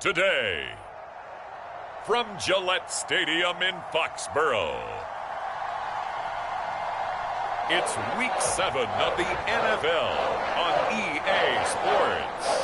today. From Gillette Stadium in Foxborough, it's Week 7 of the NFL on EA Sports.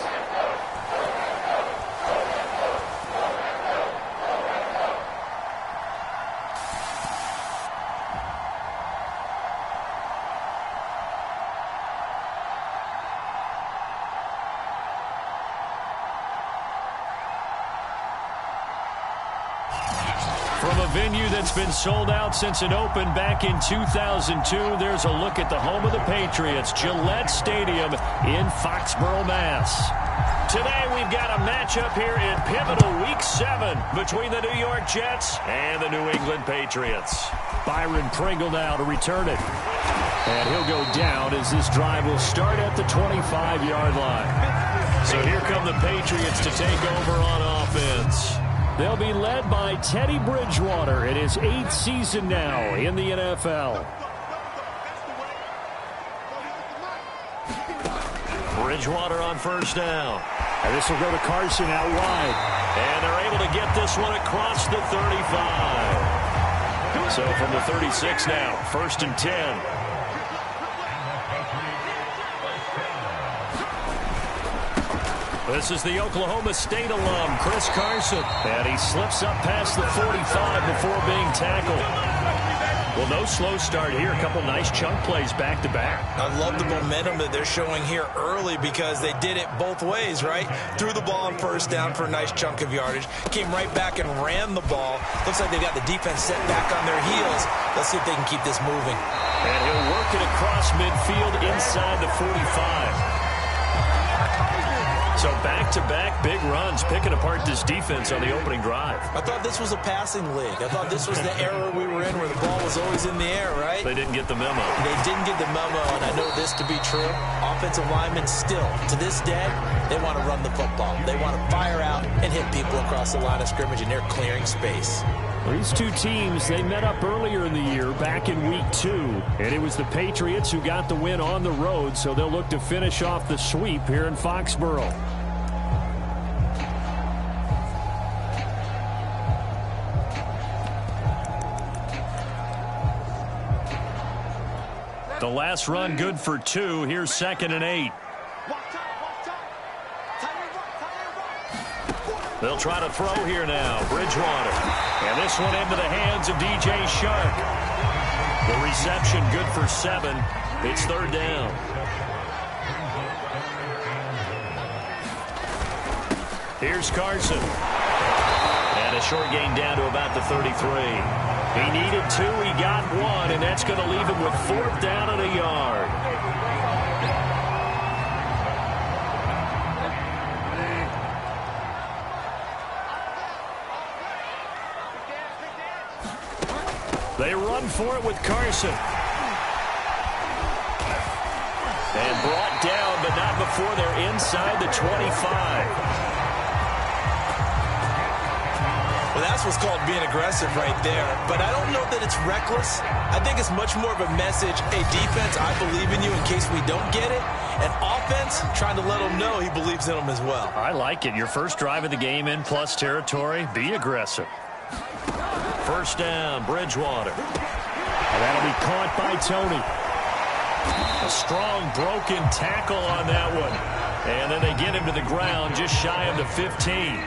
From a venue that's been sold out since it opened back in 2002, there's a look at the home of the Patriots, Gillette Stadium in Foxborough, Mass. Today we've got a matchup here in pivotal Week 7 between the New York Jets and the New England Patriots. Byron Pringle now to return it. And he'll go down as this drive will start at the 25-yard line. So here come the Patriots to take over on offense. They'll be led by Teddy Bridgewater in his 8th season now in the NFL. Bridgewater on first down. And this will go to Carson out wide. And they're able to get this one across the 35. So from the 36 now, 1st and 10. This is the Oklahoma State alum, Chris Carson. And he slips up past the 45 before being tackled. Well, no slow start here. A couple nice chunk plays back-to-back. I love the momentum that they're showing here early because they did it both ways, right? Threw the ball on first down for a nice chunk of yardage. Came right back and ran the ball. Looks like they've got the defense set back on their heels. Let's see if they can keep this moving. And he'll work it across midfield inside the 45. So back-to-back big runs, picking apart this defense on the opening drive. I thought this was a passing league. I thought this was the era we were in where the ball was always in the air, right? They didn't get the memo. They didn't get the memo, and I know this to be true. Offensive linemen still, to this day, they want to run the football. They want to fire out and hit people across the line of scrimmage, and they're clearing space. These two teams, they met up earlier in the year, back in Week 2. And it was the Patriots who got the win on the road, so they'll look to finish off the sweep here in Foxborough. The last run good for 2. Here's 2nd and 8. They'll try to throw here now. Bridgewater. And this one into the hands of DJ Shark. The reception good for 7. It's 3rd down. Here's Carson. And a short gain down to about the 33. He needed 2, he got 1, and that's going to leave him with 4th down and a yard. They run for it with Carson. And brought down, but not before they're inside the 25. Well, that's what's called being aggressive right there. But I don't know that it's reckless. I think it's much more of a message. Hey, defense, I believe in you in case we don't get it. And offense, trying to let them know he believes in them as well. I like it. Your first drive of the game in plus territory. Be aggressive. 1st down, Bridgewater. And that'll be caught by Tony. A strong broken tackle on that one. And then they get him to the ground just shy of the 15.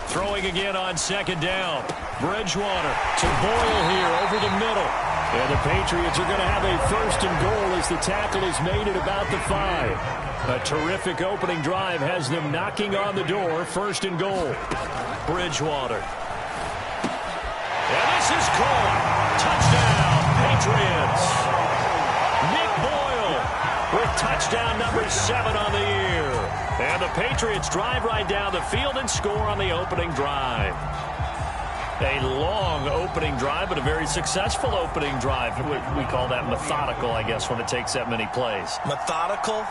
Throwing again on 2nd down. Bridgewater to Boyle here over the middle. And the Patriots are going to have a 1st and goal as the tackle is made at about the 5. A terrific opening drive has them knocking on the door. 1st and goal. Bridgewater. And this is caught. Touchdown, Patriots. Nick Boyle with touchdown number 7 on the year. And the Patriots drive right down the field and score on the opening drive. A long opening drive, but a very successful opening drive. We call that methodical, I guess, when it takes that many plays. Methodical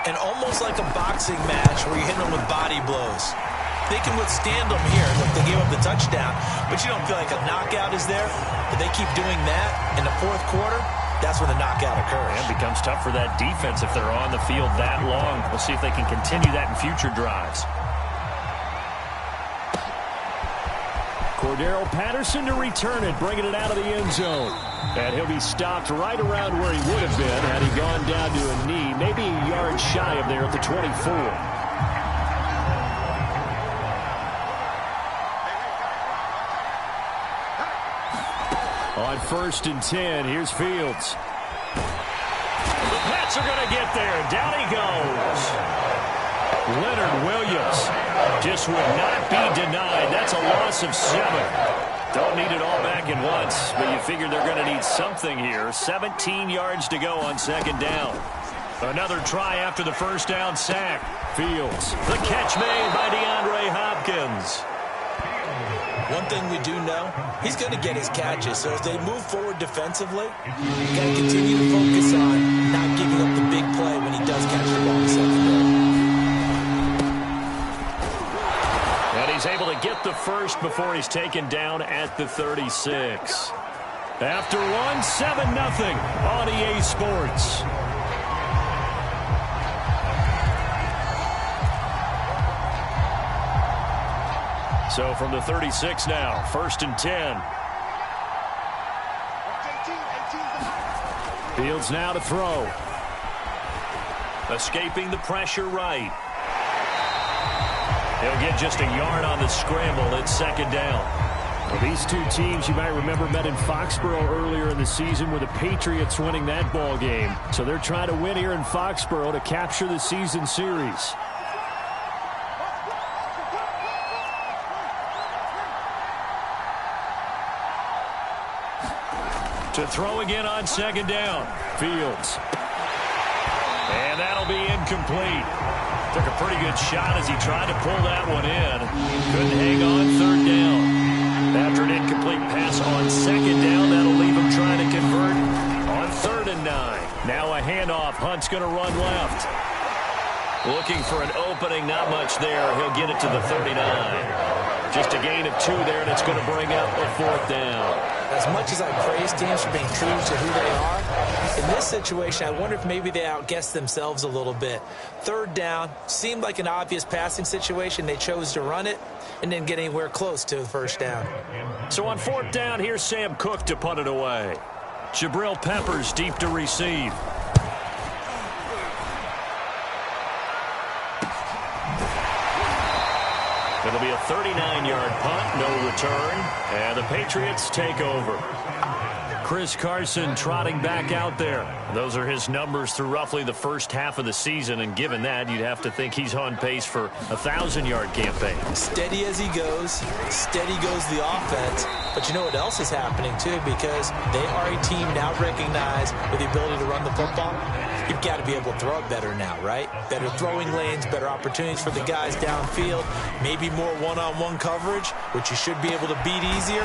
and almost like a boxing match where you hit them with body blows. They can withstand them here. Look, they gave up the touchdown, but you don't feel like a knockout is there. If they keep doing that in the fourth quarter, that's when the knockout occurs. And it becomes tough for that defense if they're on the field that long. We'll see if they can continue that in future drives. Cordero Patterson to return it, bringing it out of the end zone. And he'll be stopped right around where he would have been had he gone down to a knee, maybe a yard shy of there at the 24. On 1st and 10, here's Fields. The Pats are going to get there. Down he goes. Leonard Williams just would not be denied. That's a loss of 7. Don't need it all back at once, but you figure they're going to need something here. 17 yards to go on 2nd down. Another try after the 1st down sack. Fields. The catch made by DeAndre Hopkins. One thing we do know, he's going to get his catches. So as they move forward defensively, you got to continue to focus on not giving up the big play when he does catch the ball in secondary. And he's able to get the first before he's taken down at the 36. After one, 7-0 on EA Sports. So from the 36 now, 1st and 10. Fields now to throw. Escaping the pressure right. He'll get just a yard on the scramble. It's 2nd down. Well, these two teams, you might remember, met in Foxborough earlier in the season with the Patriots winning that ball game. So they're trying to win here in Foxborough to capture the season series. To throw again on 2nd down. Fields. And that'll be incomplete. Took a pretty good shot as he tried to pull that one in. Couldn't hang on 3rd down. After an incomplete pass on 2nd down, that'll leave him trying to convert on 3rd and 9. Now a handoff. Hunt's going to run left. Looking for an opening. Not much there. He'll get it to the 39. Just a gain of 2 there, and it's going to bring up a 4th down. As much as I praise teams for being true to who they are, in this situation, I wonder if maybe they outguessed themselves a little bit. 3rd down seemed like an obvious passing situation. They chose to run it and didn't get anywhere close to the 1st down. So on 4th down, here's Sam Cook to punt it away. Jabril Peppers deep to receive. It'll be a 39-yard punt, no return, and the Patriots take over. Chris Carson trotting back out there. Those are his numbers through roughly the first half of the season, and given that, you'd have to think he's on pace for a 1,000-yard campaign. Steady as he goes, steady goes the offense. But you know what else is happening, too, because they are a team now recognized with the ability to run the football. You've got to be able to throw it better now, right? Better throwing lanes, better opportunities for the guys downfield, maybe more one-on-one coverage, which you should be able to beat easier.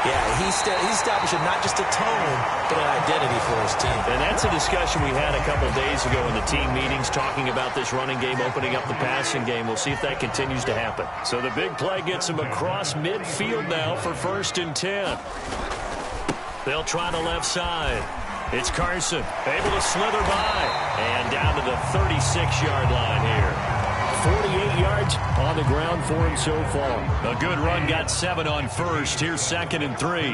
Yeah, he's establishing not just a tone, but an identity for his team. And that's a discussion we had a couple days ago in the team meetings, talking about this running game, opening up the passing game. We'll see if that continues to happen. So the big play gets him across midfield now for 1st and 10. They'll try the left side. It's Carson, able to slither by, and down to the 36-yard line here. 48 yards on the ground for him so far. A good run, got 7 on 1st. Here's 2nd and 3.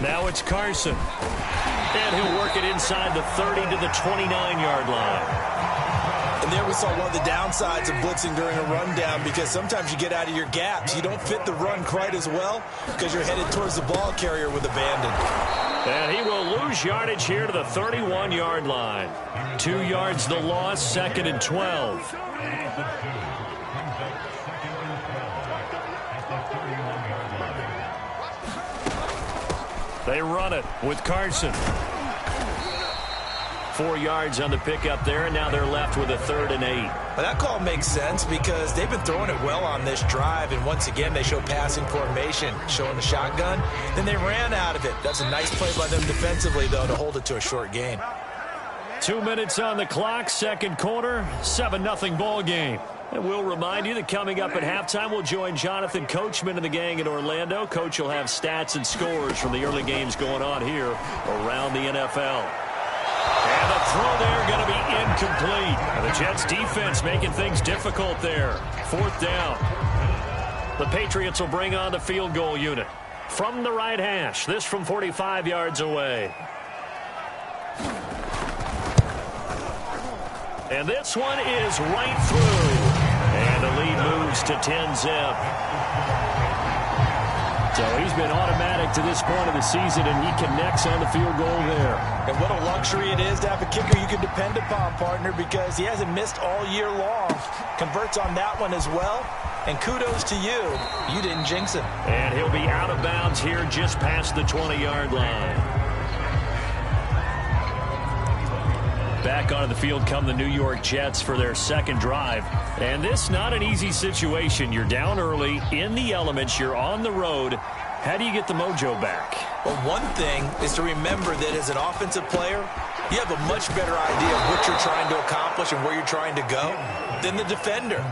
Now it's Carson. And he'll work it inside the 30 to the 29-yard line. And there we saw one of the downsides of blitzing during a rundown, because sometimes you get out of your gaps. You don't fit the run quite as well because you're headed towards the ball carrier with abandon. And he will lose yardage here to the 31-yard line. 2 yards the loss, 2nd and 12. They run it with Carson. 4 yards on the pickup there, and now they're left with a 3rd and 8. Well, that call makes sense because they've been throwing it well on this drive, and once again they show passing formation, showing the shotgun. Then they ran out of it. That's a nice play by them defensively, though, to hold it to a short gain. 2 minutes on the clock, 2nd quarter, 7-0 ball game. And we'll remind you that coming up at halftime, we'll join Jonathan Coachman and the gang in Orlando. Coach will have stats and scores from the early games going on here around the NFL. And the throw there going to be incomplete. And the Jets defense making things difficult there. 4th down. The Patriots will bring on the field goal unit. From the right hash, this from 45 yards away. And this one is right through. And the lead moves to 10-zip. So he's been automatic to this point of the season, and he connects on the field goal there. And what a luxury it is to have a kicker you can depend upon, partner, because he hasn't missed all year long. Converts on that one as well. And kudos to you. You didn't jinx him. And he'll be out of bounds here just past the 20-yard line. Back onto the field come the New York Jets for their second drive. And this not an easy situation. You're down early, in the elements, you're on the road. How do you get the mojo back? Well, one thing is to remember that as an offensive player, you have a much better idea of what you're trying to accomplish and where you're trying to go than the defender.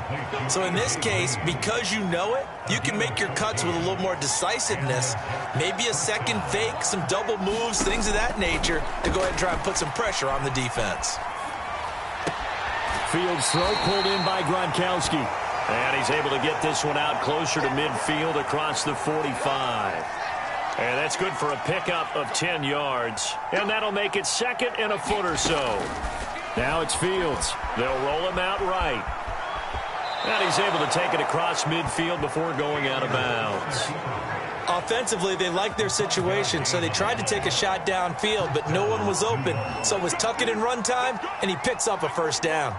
So in this case, because you know it, you can make your cuts with a little more decisiveness, maybe a second fake, some double moves, things of that nature, to go ahead and try and put some pressure on the defense. Fields throw pulled in by Gronkowski. And he's able to get this one out closer to midfield across the 45. And that's good for a pickup of 10 yards. And that'll make it 2nd and a foot or so. Now it's Fields. They'll roll him out right. And he's able to take it across midfield before going out of bounds. Offensively, they liked their situation, so they tried to take a shot downfield, but no one was open. So it was tuck it and run time, and he picks up a 1st down.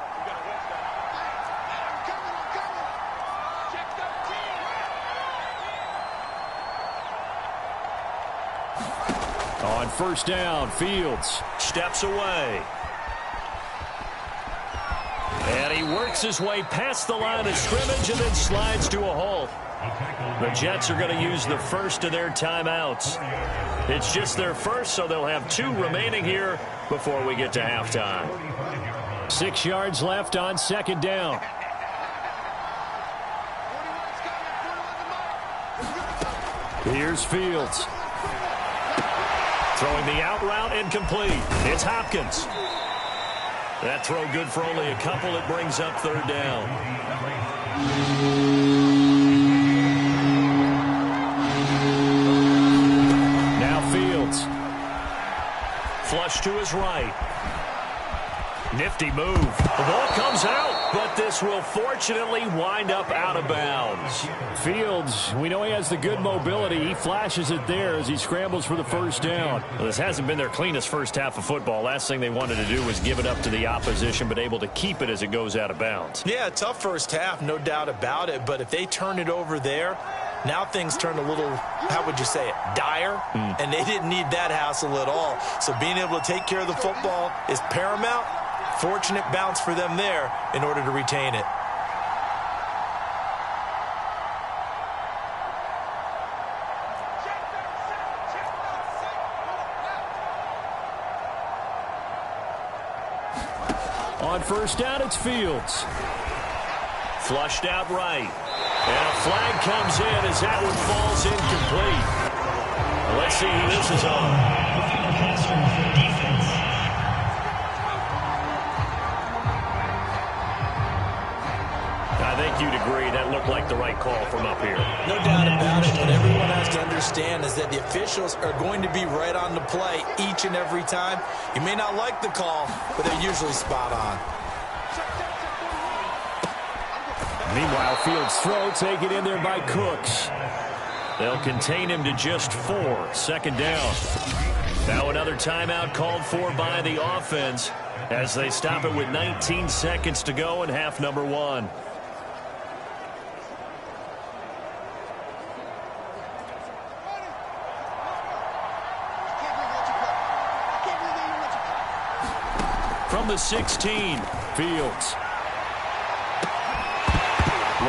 On 1st down, Fields steps away. And he works his way past the line of scrimmage and then slides to a halt. The Jets are going to use the first of their timeouts. It's just their first, so they'll have 2 remaining here before we get to halftime. 6 yards left on 2nd down. Here's Fields. Throwing the out route incomplete. It's Hopkins. That throw good for only a couple. It brings up 3rd down. Now Fields. Flush to his right. Nifty move. The ball comes out, but this will fortunately wind up out of bounds. Fields, we know he has the good mobility. He flashes it there as he scrambles for the 1st down. Well, this hasn't been their cleanest first half of football. Last thing they wanted to do was give it up to the opposition, but able to keep it as it goes out of bounds. Yeah, tough first half, no doubt about it. But if they turn it over there, now things turn a little, how would you say it, dire? And they didn't need that hassle at all. So being able to take care of the football is paramount. Fortunate bounce for them there in order to retain it. On 1st down, it's Fields. Flushed out right. And a flag comes in as that one falls incomplete. Let's see who this is on. I think you'd agree that looked like the right call from up here. No doubt about it. What everyone has to understand is that the officials are going to be right on the play each and every time. You may not like the call, but they're usually spot on. Meanwhile, Fields' throw taken in there by Cooks. They'll contain him to just 4. 2nd down. Now another timeout called for by the offense as they stop it with 19 seconds to go in half number 1. From the 16, Fields.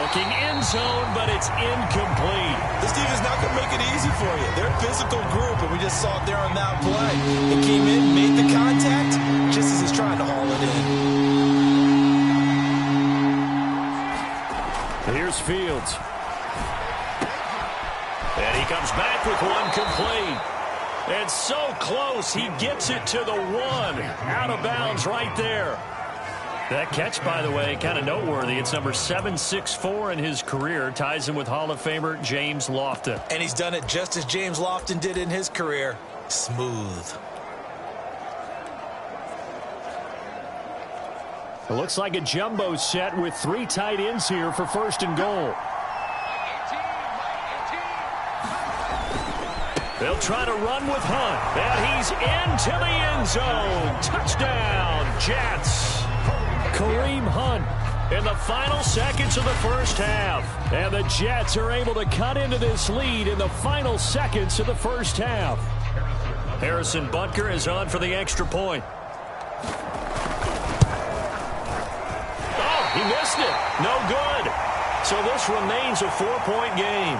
Looking end zone, but it's incomplete. This defense is not going to make it easy for you. They're a physical group, and we just saw it there on that play. It came in, made the contact, just as he's trying to haul it in. Fields. And he comes back with one complete. And so close, he gets it to the one. Out of bounds right there. That catch, by the way, kind of noteworthy. It's number 764 in his career. Ties him with Hall of Famer James Lofton. And he's done it just as James Lofton did in his career. Smooth. It looks like a jumbo set with 3 tight ends here for first and goal. They'll try to run with Hunt. And he's into the end zone. Touchdown, Jets. Kareem Hunt In the final seconds of the first half. And the Jets are able to cut into this lead in the final seconds of the first half. Harrison Butker is on for the extra point. Oh, he missed it. No good. So this remains a 4-point game.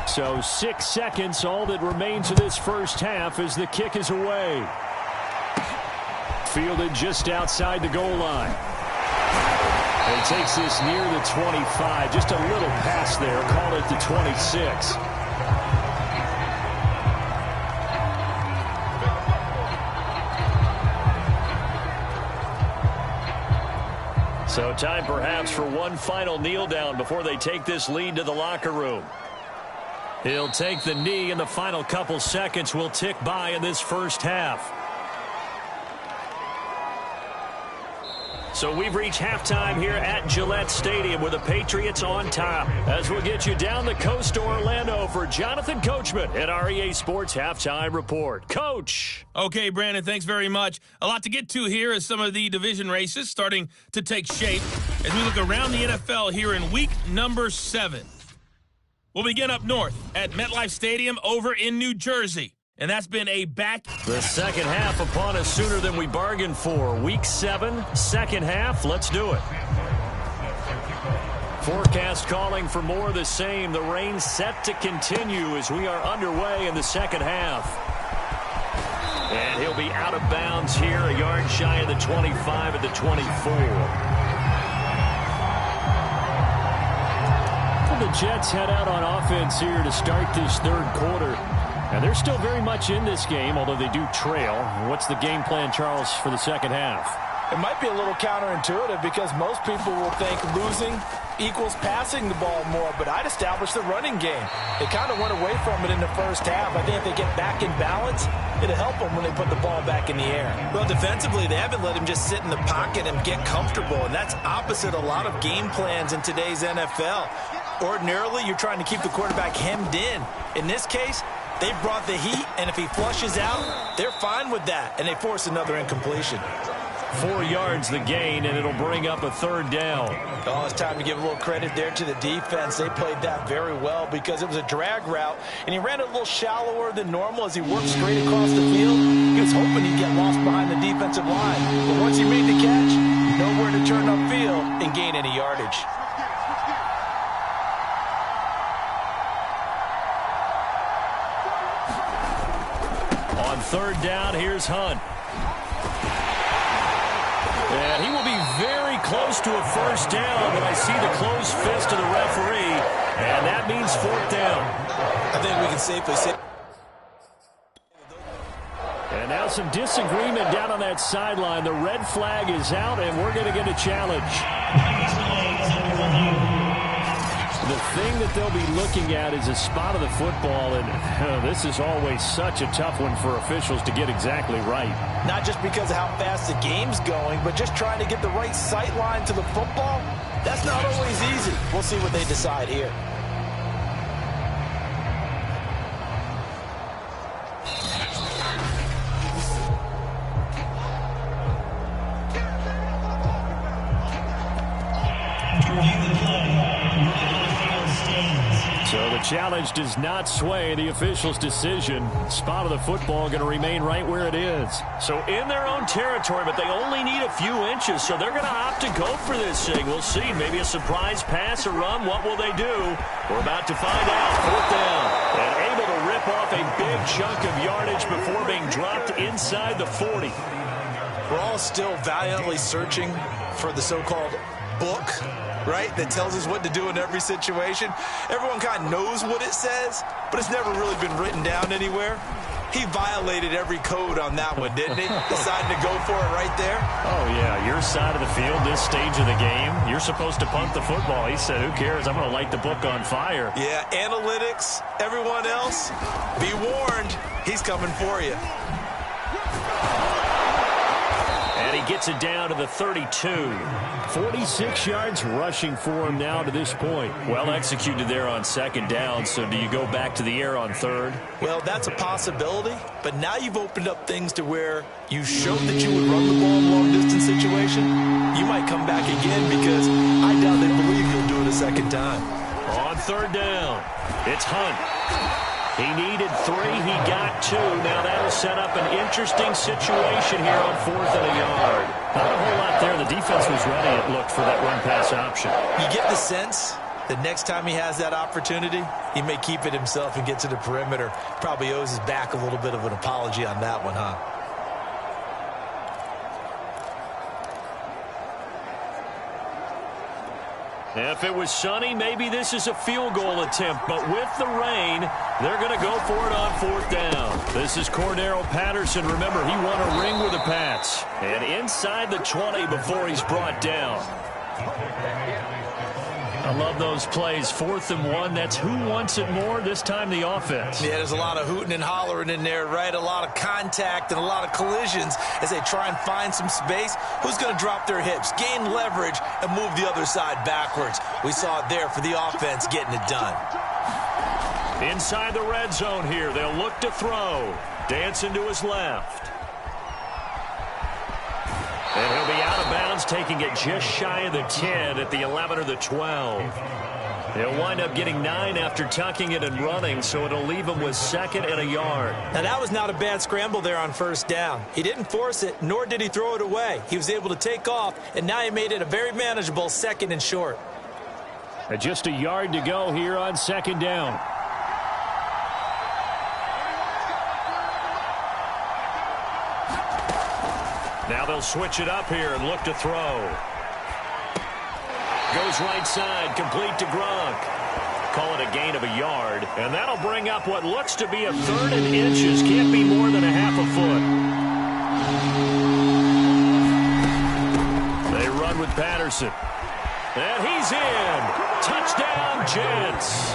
So 6 seconds, all that remains of this first half as the kick is away. Fielded just outside the goal line. And he takes this near the 25. Just a little pass there. Call it the 26. So time perhaps for one final kneel down before they take this lead to the locker room. He'll take the knee, and the final couple seconds will tick by in this first half. So we've reached halftime here at Gillette Stadium with the Patriots on top. As we'll get you down the coast to Orlando for Jonathan Coachman at our EA Sports Halftime Report. Coach. Okay, Brandon, thanks very much. A lot to get to here as some of the division races starting to take shape as we look around the NFL here in week number 7. We'll begin up north at MetLife Stadium over in New Jersey. And that's been a back. The second half upon us sooner than we bargained for. Week 7, second half. Let's do it. Forecast calling for more of the same. The rain set to continue as we are underway in the second half. And he'll be out of bounds here, a yard shy of the 25 at the 24. The Jets head out on offense here to start this third quarter. And they're still very much in this game, although they do trail. What's the game plan, Charles, for the second half? It might be a little counterintuitive because most people will think losing equals passing the ball more, but I'd establish the running game. They kind of went away from it in the first half. I think if they get back in balance, it'll help them when they put the ball back in the air. Well, defensively, they haven't let him just sit in the pocket and get comfortable, and that's opposite a lot of game plans in today's NFL. Ordinarily, you're trying to keep the quarterback hemmed in. In this case, they brought the heat, and if he flushes out, they're fine with that, and they force another incompletion. 4 yards the gain, and it'll bring up a third down. Oh, it's time to give a little credit there to the defense. They played that very well because it was a drag route, and he ran it a little shallower than normal as he worked straight across the field. He was hoping he'd get lost behind the defensive line, but once he made the catch, nowhere to turn upfield and gain any yardage. On third down, here's Hunt. And he will be very close to a first down, but I see the closed fist of the referee, and that means fourth down. I think we can safely say. And now some disagreement down on that sideline. The red flag is out, and we're going to get a challenge. The thing that they'll be looking at is a spot of the football, and this is always such a tough one for officials to get exactly right. Not just because of how fast the game's going, but just trying to get the right sight line to the football. That's not always easy. We'll see what they decide here. So the challenge does not sway the official's decision. Spot of the football going to remain right where it is. So in their own territory, but they only need a few inches, so they're going to opt to go for this thing. We'll see. Maybe a surprise pass or run. What will they do? We're about to find out. Fourth down. And able to rip off a big chunk of yardage before being dropped inside the 40. We're all still valiantly searching for the so-called book, right, that tells us what to do in every situation. Everyone kind of knows what it says, but it's never really been written down anywhere. He violated every code on that one, didn't he? Deciding to go for it right there. Oh, yeah, your side of the field, this stage of the game, you're supposed to punt the football. He said, who cares? I'm going to light the book on fire. Yeah, analytics, everyone else, be warned, he's coming for you. And he gets it down to the 32. 46 yards rushing for him now to this point. Well executed there on second down, so do you go back to the air on third? Well, that's a possibility, but now you've opened up things to where you showed that you would run the ball in a long-distance situation. You might come back again because I doubt they believe you'll do it a second time. On third down, it's Hunt. He needed 3. He got 2. Now that'll set up an interesting situation here on 4th and a yard. Not a whole lot there. The defense was ready, it looked, for that run-pass option. You get the sense that next time he has that opportunity, he may keep it himself and get to the perimeter. Probably owes his back a little bit of an apology on that one, huh? If it was sunny, maybe this is a field goal attempt. But with the rain, they're going to go for it on 4th down. This is Cordero Patterson. Remember, he won a ring with the Pats. And inside the 20 before he's brought down. I love those plays. 4th and 1. That's who wants it more, this time the offense. Yeah, there's a lot of hooting and hollering in there, right? A lot of contact and a lot of collisions as they try and find some space. Who's going to drop their hips, gain leverage, and move the other side backwards? We saw it there for the offense getting it done. Inside the red zone here. They'll look to throw. Dancing to his left. And he'll be out of bounds, taking it just shy of the 10 at the 11 or the 12. He'll wind up getting 9 after tucking it and running, so it'll leave him with 2nd and a yard. Now, that was not a bad scramble there on 1st down. He didn't force it, nor did he throw it away. He was able to take off, and now he made it a very manageable 2nd and short. Just a yard to go here on 2nd down. Now they'll switch it up here and look to throw. Goes right side, complete to Gronk. Call it a gain of a yard, and that'll bring up what looks to be a 3rd and inches. Can't be more than a half a foot. They run with Patterson. And he's in. Touchdown, Jets.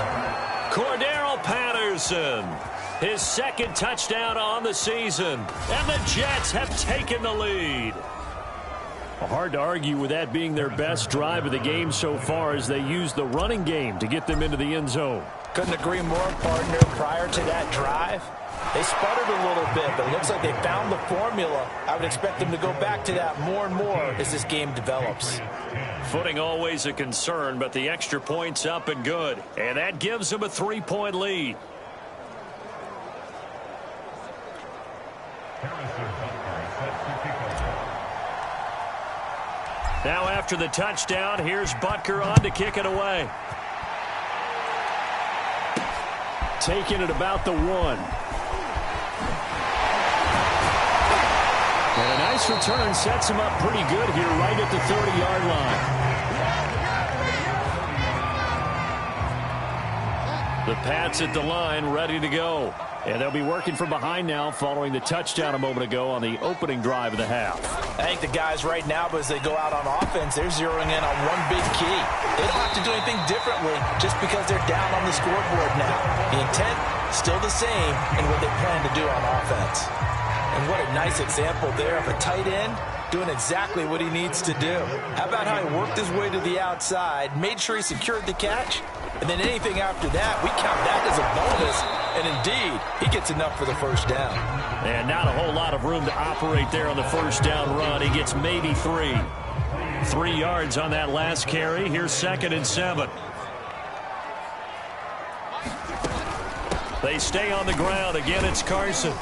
Cordero Patterson. His 2nd touchdown on the season. And the Jets have taken the lead. Hard to argue with that being their best drive of the game so far as they use the running game to get them into the end zone. Couldn't agree more, partner. Prior to that drive, they sputtered a little bit, but it looks like they found the formula. I would expect them to go back to that more and more as this game develops. Footing always a concern, but the extra point's up and good. And that gives them a 3-point lead. Now after the touchdown, here's Butker on to kick it away. Taking it about the 1. And a nice return sets him up pretty good here right at the 30-yard line. The Pats at the line, ready to go. And they'll be working from behind now following the touchdown a moment ago on the opening drive of the half. I think the guys right now, as they go out on offense, they're zeroing in on one big key. They don't have to do anything differently just because they're down on the scoreboard now. The intent, still the same in what they plan to do on offense. And what a nice example there of a tight end doing exactly what he needs to do. How about how he worked his way to the outside, made sure he secured the catch, and then anything after that, we count that as a bonus. And indeed, he gets enough for the 1st down. And not a whole lot of room to operate there on the 1st down run. He gets maybe 3. 3 yards on that last carry. Here's 2nd and 7. They stay on the ground. Again, it's Carson.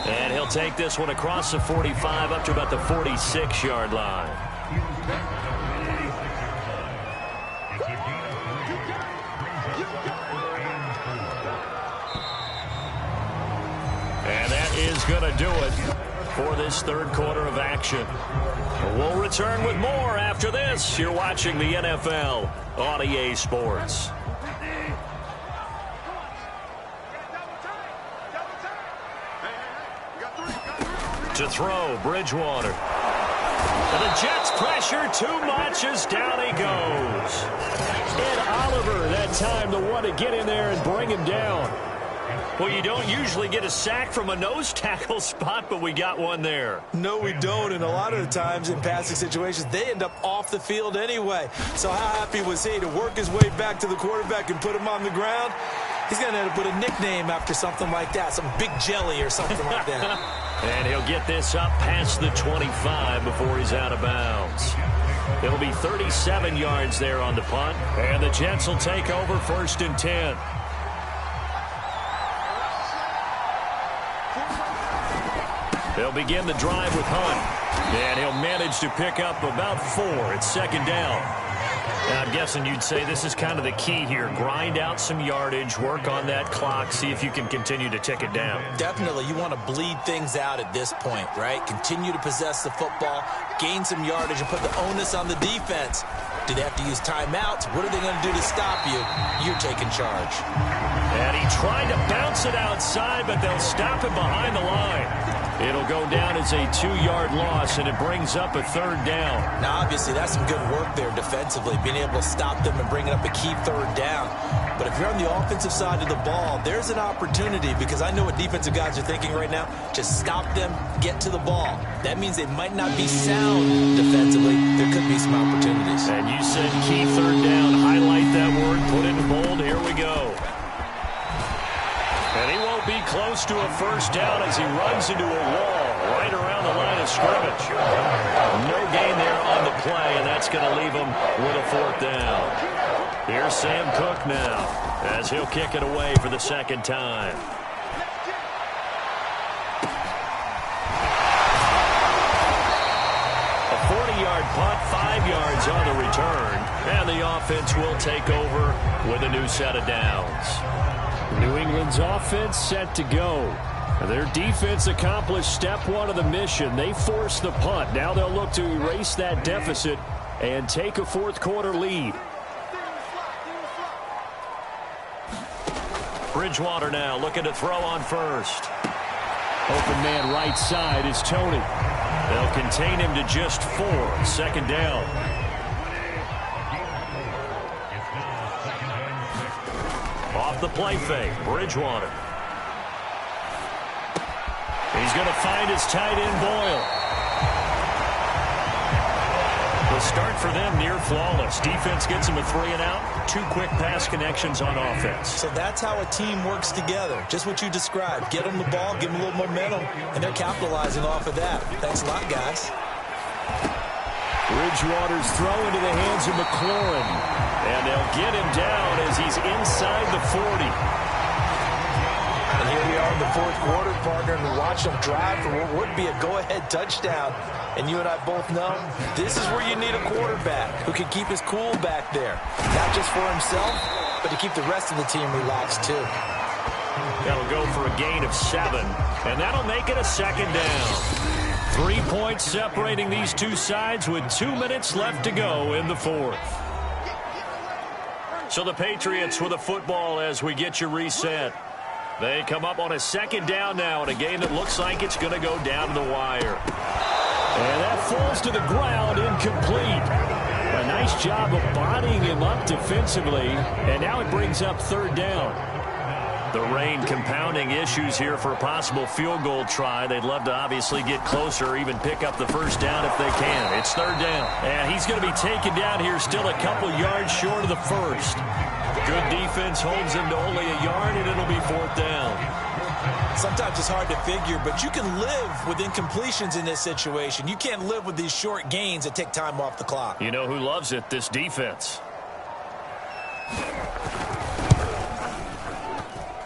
And he'll take this one across the 45 up to about the 46-yard line. And that is going to do it for this third quarter of action. We'll return with more after this. You're watching the NFL on EA Sports. To throw, Bridgewater. And the Jets pressure too much as down he goes. And Oliver, that time, the one to get in there and bring him down. Well, you don't usually get a sack from a nose tackle spot, but we got one there. No, we don't, and a lot of the times in passing situations, they end up off the field anyway. So how happy was he to work his way back to the quarterback and put him on the ground? He's going to have to put a nickname after something like that, some Big Jelly or something like that. And he'll get this up past the 25 before he's out of bounds. It'll be 37 yards there on the punt, and the Jets will take over 1st and 10. They'll begin the drive with Hunt, and he'll manage to pick up about 4 at 2nd down. Now, I'm guessing you'd say this is kind of the key here. Grind out some yardage, work on that clock, see if you can continue to tick it down. Definitely. You want to bleed things out at this point, right? Continue to possess the football, gain some yardage, and put the onus on the defense. Do they have to use timeouts? What are they going to do to stop you? You're taking charge. And he tried to bounce it outside, but they'll stop him behind the line. It'll go down as a 2-yard loss, and it brings up a 3rd down. Now, obviously, that's some good work there defensively, being able to stop them and bringing up a key 3rd down. But if you're on the offensive side of the ball, there's an opportunity, because I know what defensive guys are thinking right now. Just stop them, get to the ball. That means they might not be sound defensively. There could be some opportunities. And you said key 3rd down. Highlight that word, put it in bold. Here we go. And he won't be close to a 1st down as he runs into a wall right around the line of scrimmage. No gain there on the play, and that's going to leave him with a 4th down. Here's Sam Cook now as he'll kick it away for the 2nd time. A 40-yard punt, 5 yards on the return, and the offense will take over with a new set of downs. New England's offense set to go. Their defense accomplished step 1 of the mission. They forced the punt. Now they'll look to erase that deficit and take a 4th quarter lead. Bridgewater now looking to throw on 1st. Open man right side is Tony. They'll contain him to just 4. 2nd down. Off the play fake, Bridgewater. He's going to find his tight end, Boyle. The start for them near flawless. Defense gets him a 3 and out. 2 quick pass connections on offense. So that's how a team works together. Just what you described. Get them the ball, give them a little momentum, and they're capitalizing off of that. Thanks a lot, guys. Bridgewater's throw into the hands of McLaurin. And they'll get him down as he's inside the 40. And here we are in the 4th quarter, partner, and watch them drive for what would be a go-ahead touchdown. And you and I both know this is where you need a quarterback who can keep his cool back there. Not just for himself, but to keep the rest of the team relaxed, too. That'll go for a gain of 7, and that'll make it a 2nd down. 3 points separating these two sides with 2 minutes left to go in the 4th. So the Patriots with the football as we get you reset. They come up on a 2nd down now in a game that looks like it's going to go down to the wire. And that falls to the ground, incomplete. A nice job of bodying him up defensively, and now it brings up 3rd down. The rain compounding issues here for a possible field goal try. They'd love to obviously get closer or even pick up the 1st down if they can. It's 3rd down. And he's going to be taken down here still a couple yards short of the 1st. Good defense holds him to only a yard, and it'll be 4th down. Sometimes it's hard to figure, but you can live with incompletions in this situation. You can't live with these short gains that take time off the clock. You know who loves it? This defense.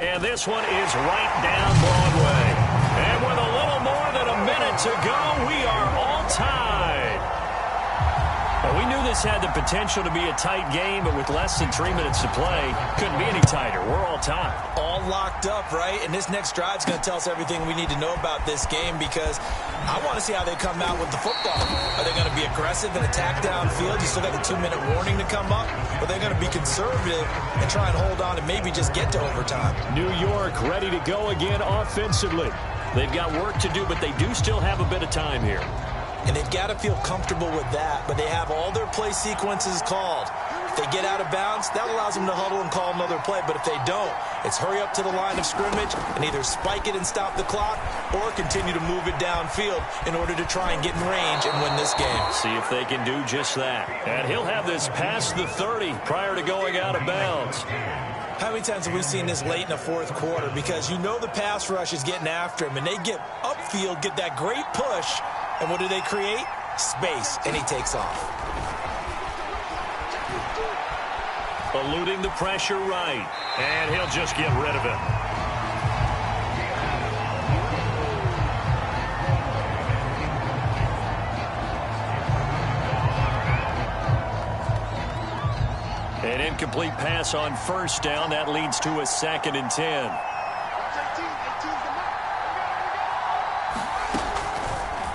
And this one is right down Broadway. And with a little more than a minute to go, we are all tied. Well, we knew this had the potential to be a tight game, but with less than 3 minutes to play, couldn't be any tighter. We're all tied. All locked up, right? And this next drive is going to tell us everything we need to know about this game because I want to see how they come out with the football. Are they going to be aggressive and attack downfield? You still got the 2-minute warning to come up. Or they're going to be conservative and try and hold on and maybe just get to overtime. New York ready to go again offensively. They've got work to do, but they do still have a bit of time here. And they've got to feel comfortable with that, but they have all their play sequences called. If they get out of bounds, that allows them to huddle and call another play. But if they don't, it's hurry up to the line of scrimmage and either spike it and stop the clock or continue to move it downfield in order to try and get in range and win this game. See if they can do just that. And he'll have this past the 30 prior to going out of bounds. How many times have we seen this late in the fourth quarter? Because you know the pass rush is getting after him, and they get upfield, get that great push, and what do they create? Space, and he takes off. Eluding the pressure right, and he'll just get rid of it. An incomplete pass on first down. That leads to a 2nd and 10.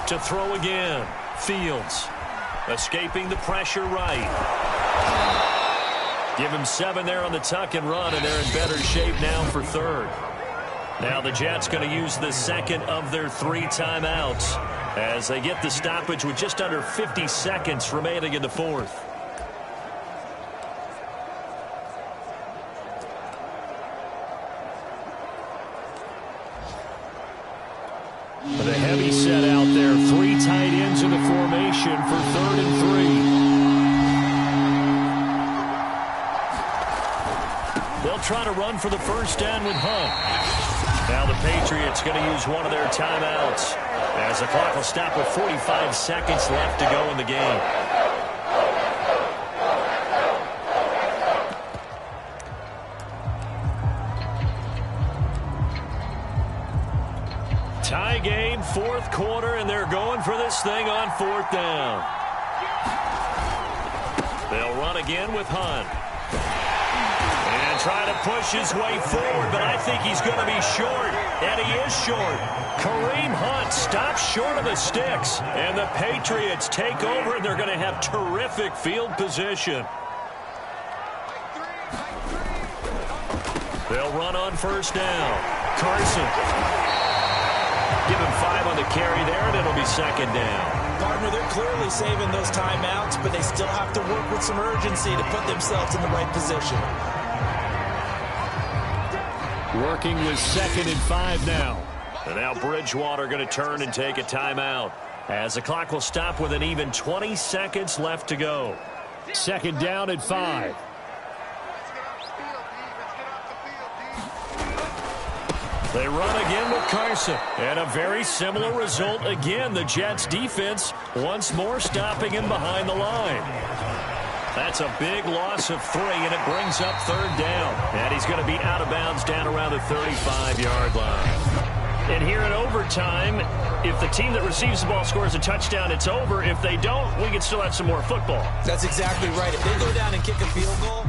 To throw again. Fields escaping the pressure right. Give him 7 there on the tuck and run, and they're in better shape now for 3rd. Now the Jets going to use the 2nd of their 3 timeouts as they get the stoppage with just under 50 seconds remaining in the 4th. With a heavy set out there, 3 tight ends in the formation for 3rd and 3. They'll try to run for the first down with Hunt. Now the Patriots going to use one of their timeouts as the clock will stop with 45 seconds left to go in the game. Tie game, 4th quarter, and they're going for this thing on 4th down. They'll run again with Hunt. And try to push his way forward, but I think he's going to be short. And he is short. Kareem Hunt stops short of the sticks. And the Patriots take over, and they're going to have terrific field position. They'll run on first down. Carson. Give him 5 on the carry there, and it'll be 2nd down. Partner, they're clearly saving those timeouts, but they still have to work with some urgency to put themselves in the right position. Working with 2nd and 5 now. And now Bridgewater going to turn and take a timeout as the clock will stop with an even 20 seconds left to go. 2nd down at 5. They run again with Carson. And a very similar result again. The Jets defense once more stopping him behind the line. That's a big loss of 3, and it brings up 3rd down. And he's going to be out of bounds down around the 35-yard line. And here in overtime, if the team that receives the ball scores a touchdown, it's over. If they don't, we can still have some more football. That's exactly right. If they go down and kick a field goal,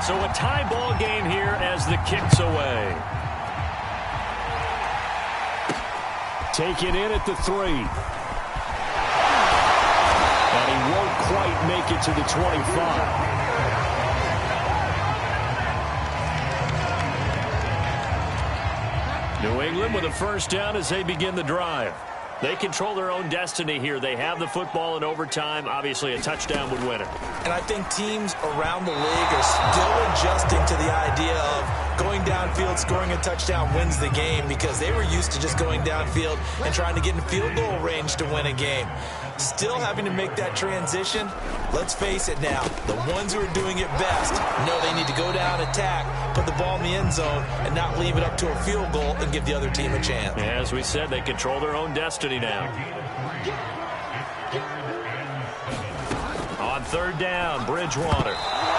So a tie ball game here as the kick's away. Taken in at the 3. And he won't quite make it to the 25. New England with a first down as they begin the drive. They control their own destiny here. They have the football in overtime. Obviously, a touchdown would win it. And I think teams around the league are still adjusting to the idea of going downfield, scoring a touchdown wins the game, because they were used to just going downfield and trying to get in field goal range to win a game. Still having to make that transition. Let's face it now, the ones who are doing it best know they need to go down, attack, put the ball in the end zone, and not leave it up to a field goal and give the other team a chance. As we said, they control their own destiny now. On third down, Bridgewater.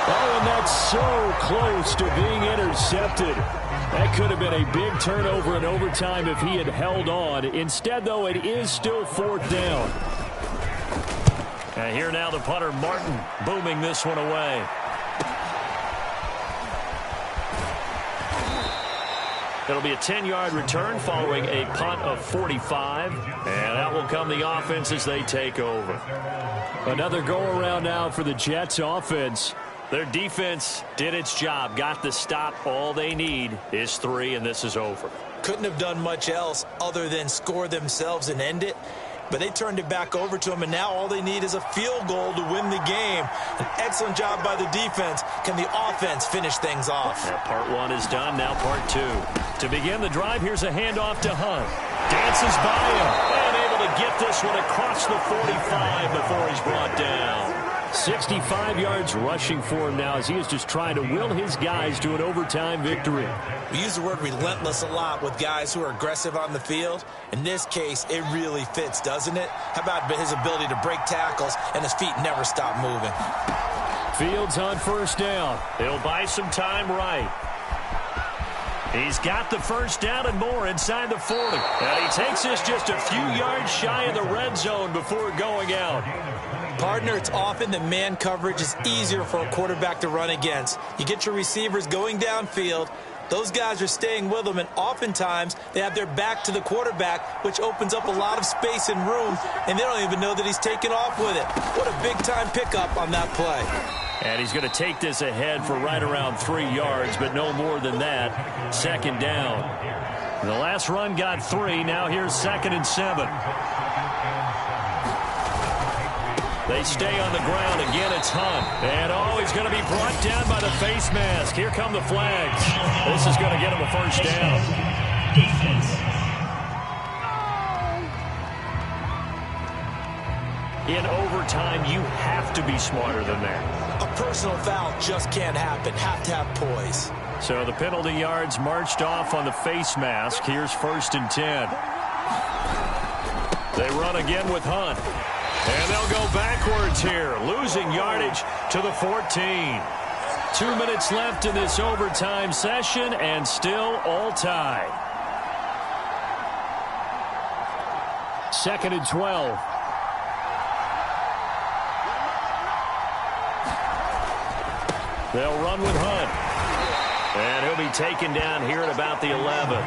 Oh, and that's so close to being intercepted. That could have been a big turnover in overtime if he had held on. Instead, though, it is still fourth down. And here now the punter, Martin, booming this one away. It'll be a 10-yard return following a punt of 45. And that will come the offense as they take over. Another go-around now for the Jets offense. Their defense did its job, got the stop. All they need is 3, and this is over. Couldn't have done much else other than score themselves and end it. But they turned it back over to him, and now all they need is a field goal to win the game. An excellent job by the defense. Can the offense finish things off? Now part 1 is done, now part 2. To begin the drive, here's a handoff to Hunt. Dances by him, and able to get this one across the 45 before he's brought down. 65 yards rushing for him now as he is just trying to will his guys to an overtime victory. We use the word relentless a lot with guys who are aggressive on the field. In this case, it really fits, doesn't it? How about his ability to break tackles and his feet never stop moving? Fields on first down. He'll buy some time right. He's got the first down and more inside the 40. And he takes this just a few yards shy of the red zone before going out. Partner, it's often that man coverage is easier for a quarterback to run against. You get your receivers going downfield. Those guys are staying with them, and oftentimes they have their back to the quarterback, which opens up a lot of space and room, and they don't even know that he's taken off with it. What a big-time pickup on that play. And he's going to take this ahead for right around 3 yards, but no more than that. Second down. The last run got 3. Now here's 2nd and 7. They stay on the ground. Again, it's Hunt. And, he's going to be brought down by the face mask. Here come the flags. This is going to get him a first down. In overtime, you have to be smarter than that. A personal foul just can't happen. Have to have poise. So the penalty yards marched off on the face mask. Here's 1st and 10. They run again with Hunt. And they'll go backwards here, losing yardage to the 14. 2 minutes left in this overtime session, and still all tied. 2nd and 12. They'll run with Hunt. And he'll be taken down here at about the 11.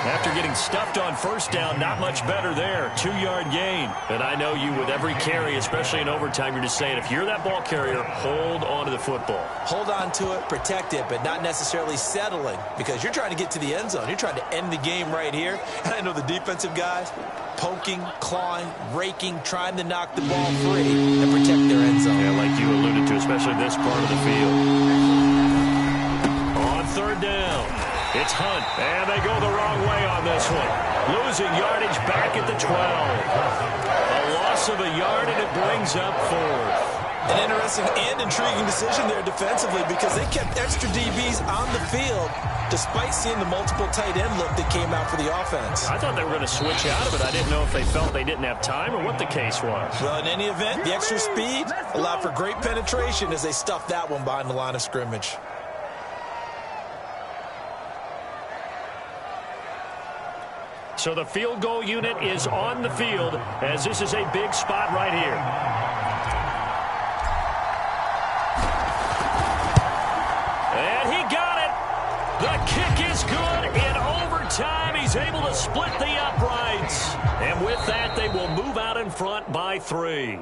After getting stuffed on first down, not much better there. 2-yard gain. And I know you, with every carry, especially in overtime, you're just saying, if you're that ball carrier, hold on to the football. Hold on to it, protect it, but not necessarily settling, because you're trying to get to the end zone. You're trying to end the game right here. And I know the defensive guys, poking, clawing, raking, trying to knock the ball free and protect their end zone. Yeah, like you alluded to, especially this part of the field. On third down. It's Hunt, and they go the wrong way on this one. Losing yardage back at the 12. A loss of a yard, and it brings up 4th. An interesting and intriguing decision there defensively, because they kept extra DBs on the field despite seeing the multiple tight end look that came out for the offense. I thought they were going to switch out of it. I didn't know if they felt they didn't have time or what the case was. Well, in any event, the extra speed allowed for great penetration as they stuffed that one behind the line of scrimmage. So the field goal unit is on the field, as this is a big spot right here. He's able to split the uprights. And with that, they will move out in front by 3.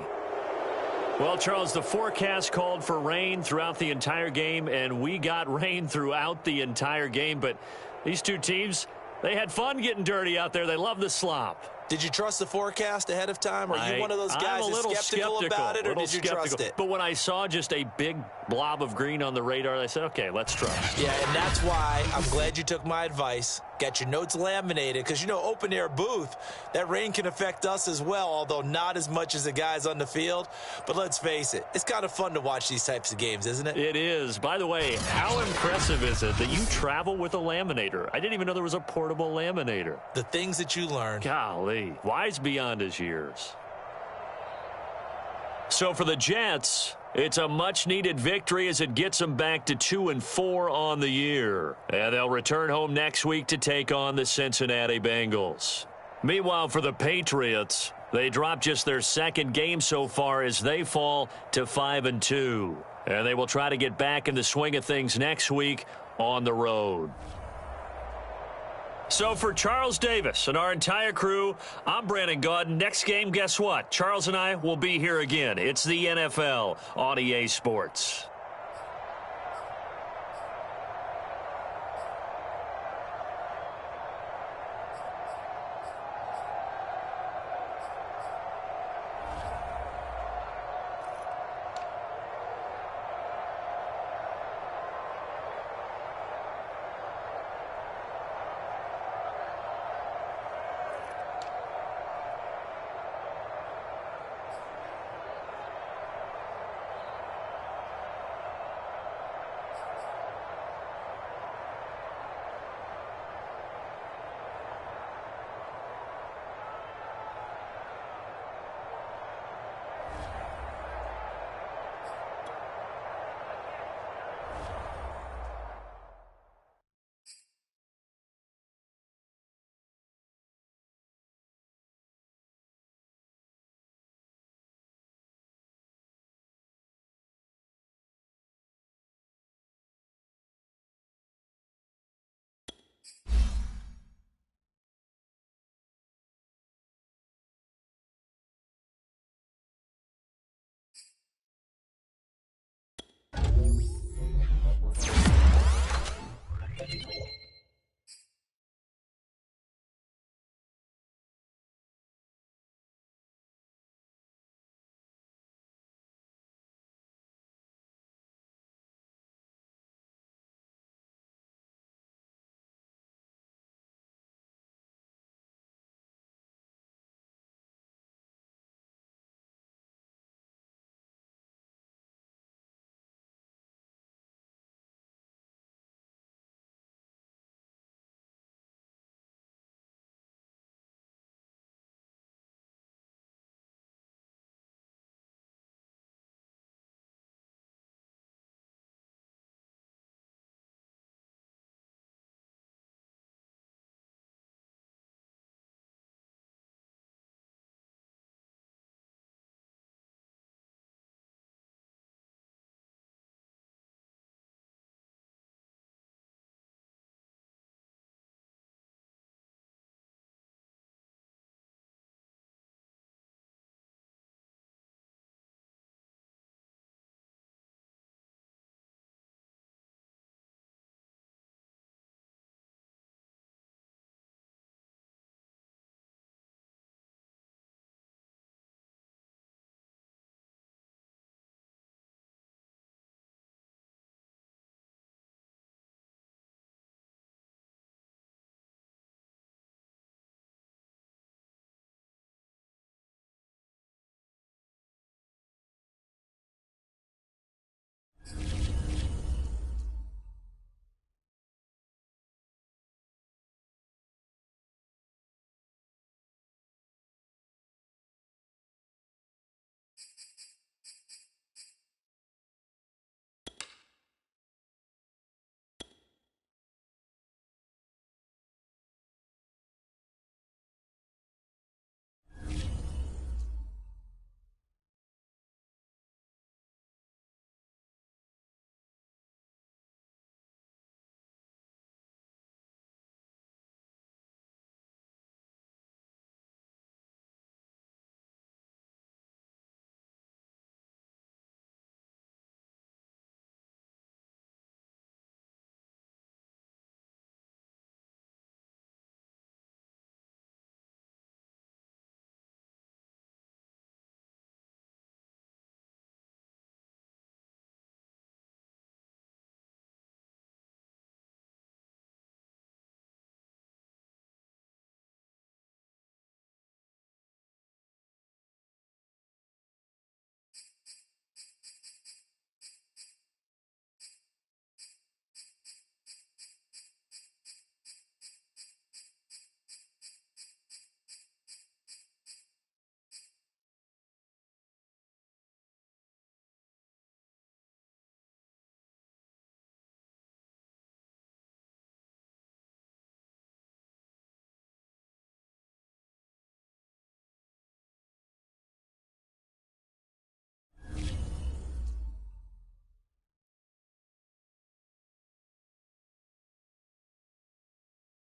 Well, Charles, the forecast called for rain throughout the entire game, and we got rain throughout the entire game. But these two teams, they had fun getting dirty out there. They love the slop. Did you trust the forecast ahead of time? Are you one of those guys who's skeptical about it, or did you trust it? But when I saw just a big blob of green on the radar, I said, okay, let's try. Yeah, and that's why I'm glad you took my advice. Got your notes laminated, because, open-air booth, that rain can affect us as well, although not as much as the guys on the field. But let's face it, it's kind of fun to watch these types of games, isn't it? It is. By the way, how impressive is it that you travel with a laminator? I didn't even know there was a portable laminator. The things that you learn. Golly, wise beyond his years. So for the Jets, it's a much-needed victory as it gets them back to 2-4 on the year. And they'll return home next week to take on the Cincinnati Bengals. Meanwhile, for the Patriots, they dropped just their second game so far as they fall to 5-2. And they will try to get back in the swing of things next week on the road. So for Charles Davis and our entire crew, I'm Brandon Gaudin. Next game, guess what? Charles and I will be here again. It's the NFL on EA Sports.